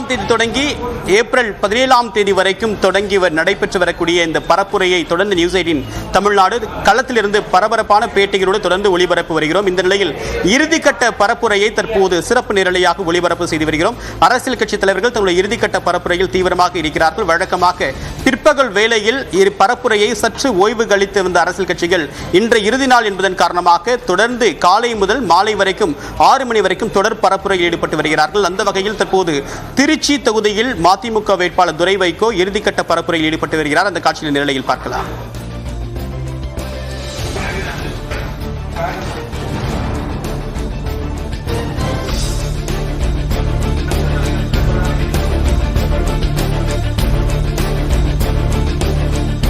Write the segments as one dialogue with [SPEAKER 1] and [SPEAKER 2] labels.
[SPEAKER 1] தேதி தொடங்கி ஏப்ரல் 17 வரைக்கும் தொடங்கி நடைபெற்று வரக்கூடிய இந்த பரப்புரையை தொடர்ந்து நியூஸ் 18 தமிழ்நாடு களத்திலிருந்து பரபரப்பான பேட்டிகளோடு தொடர்ந்து ஒளிபரப்பு வருகிறோம். இந்த நிலையில் இறுதிக்கட்ட பரப்புரையை தற்போது சிறப்பு நேரலையாக ஒளிபரப்பு செய்து வருகிறோம். அரசியல் கட்சி தலைவர்கள் தங்களுடைய இறுதிக்கட்ட பரப்புரையில் தீவிரமாக இருக்கிறார்கள். வழக்கமாக பிற்பகல் வேளையில் பரப்புரையை சற்று ஓய்வு கழித்து வந்த அரசியல் கட்சிகள் இன்று இறுதி நாள் என்பதன் காரணமாக தொடர்ந்து காலை முதல் மாலை வரைக்கும் 6 மணி வரைக்கும் தொடர் பரப்புரையில் ஈடுபட்டு வருகிறார்கள். அந்த வகையில் தற்போது திருச்சி தொகுதியில் மதிமுக வேட்பாளர் துரை வைகோ இறுதிக்கட்ட பரப்புரையில் ஈடுபட்டு வருகிறார். அந்த காட்சியின் நிலையில் பார்க்கலாம்.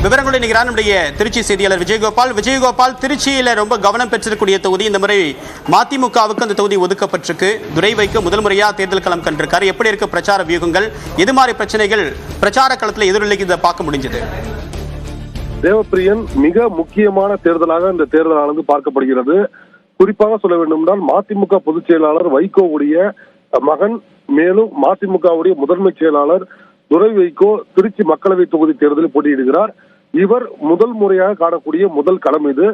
[SPEAKER 1] விவரங்களை நிகரான நம்முடைய திருச்சி செய்தியாளர் விஜயகோபால், திருச்சியில ரொம்ப கவனம் பெற்றிருக்கூடிய தொகுதி. இந்த முறை மதிமுகவுக்கு அந்த தொகுதி ஒதுக்கப்பட்டிருக்கு. துரை வைகோ முதல் முறையா தேர்தல் களம் கண்டிருக்காரு. எப்படி இருக்க பிரச்சார வியூகங்கள், எது மாதிரி பிரச்சனைகள் பிரச்சார களத்தில் எதிரொலிக்கு பார்க்க முடிஞ்சது?
[SPEAKER 2] தேவப்பிரியன், மிக முக்கியமான தேர்தலாக இந்த தேர்தலானது பார்க்கப்படுகிறது. குறிப்பாக சொல்ல வேண்டும் என்றால் மதிமுக பொதுச் செயலாளர் வைகோவுடைய மகன், மேலும் மதிமுகவுடைய முதன்மை செயலாளர் துரை வைகோ திருச்சி மக்களவை தொகுதி தேர்தலில் போட்டியிடுகிறார். இவர் முதல் முறையாக காணக்கூடிய முதல் களம் இது.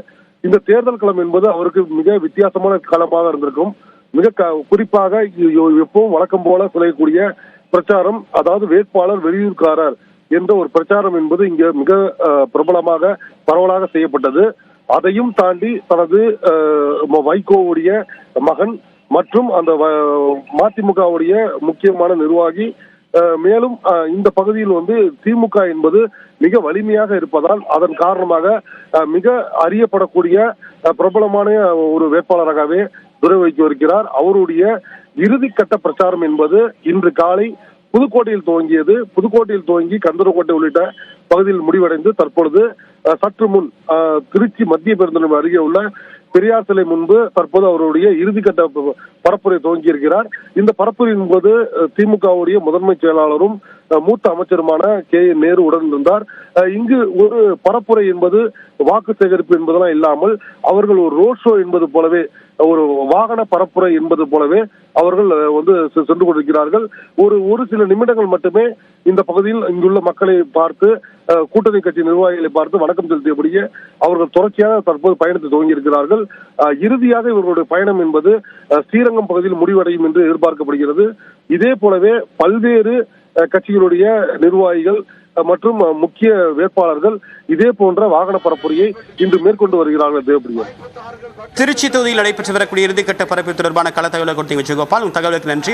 [SPEAKER 2] இந்த தேர்தல் களம் என்பது அவருக்கு மிக வித்தியாசமான களமாக இருந்திருக்கும். மிக குறிப்பாக எப்பவும் வழக்கம் போல சொல்லக்கூடிய பிரச்சாரம், அதாவது வேட்பாளர் வெளியூர்காரர் என்ற ஒரு பிரச்சாரம் என்பது இங்க மிக பிரபலமாக பரவலாக செய்யப்பட்டது. அதையும் தாண்டி தனது வைகோவுடைய மகன் மற்றும் அந்த மதிமுகவுடைய முக்கியமான நிர்வாகி, மேலும் இந்த பகுதியில் திமுக என்பது மிக வலிமையாக இருப்பதால் அதன் காரணமாக மிக அறியப்படக்கூடிய பிரபலமான ஒரு வேட்பாளராகவே துரை வைகோ இருக்கிறார். அவருடைய இறுதிக்கட்ட பிரச்சாரம் என்பது இன்று காலை புதுக்கோட்டையில் துவங்கியது. புதுக்கோட்டையில் துவங்கி கந்தரக்கோட்டை உள்ளிட்ட பகுதியில் முடிவடைந்து தற்பொழுது சற்று முன் திருச்சி மத்திய பேருந்து நிலையம் அருகே உள்ள பெரியார் சிலை முன்பு தற்போது அவருடைய இறுதிக்கட்ட பரப்புரை துவங்கி இருக்கிறார். இந்த பரப்புரையின் போது திமுகவுடைய முதன்மை செயலாளரும் மூத்த அமைச்சருமான KN நேரு உடன் இருந்தார். இங்கு ஒரு பரப்புரை என்பது வாக்கு சேகரிப்பு என்பதெல்லாம் இல்லாமல் அவர்கள் ஒரு ரோட் ஷோ என்பது போலவே, ஒரு வாகன பரப்புரை என்பது போலவே அவர்கள் சென்று கொண்டிருக்கிறார்கள். ஒரு சில நிமிடங்கள் மட்டுமே இந்த பகுதியில் இங்குள்ள மக்களை பார்த்து, கூட்டணி கட்சி நிர்வாகிகளை பார்த்து வணக்கம் செலுத்தியபடியே அவர்கள் தொடர்ச்சியாக தற்போது பயணத்தை துவங்கி இருக்கிறார்கள். இறுதியாக இவர்களுடைய பயணம் என்பது ஸ்ரீரங்கம் பகுதியில் முடிவடையும் என்று எதிர்பார்க்கப்படுகிறது. இதே போலவே பல்வேறு கட்சிகளுடைய நிர்வாகிகள் மற்றும் முக்கிய வேட்பாளர்கள் இதே போன்ற வாகன பரப்புரையை இன்று மேற்கொண்டு வருகிறார்கள். தேவப்பிரியன்,
[SPEAKER 1] திருச்சி தொகுதியில் நடைபெற்று வரக்கூடிய இறுதிக்கட்ட பரப்பு தொடர்பான கள தகவலை கொடுத்தீங்க விஜயகோபால். தகவலுக்கு நன்றி.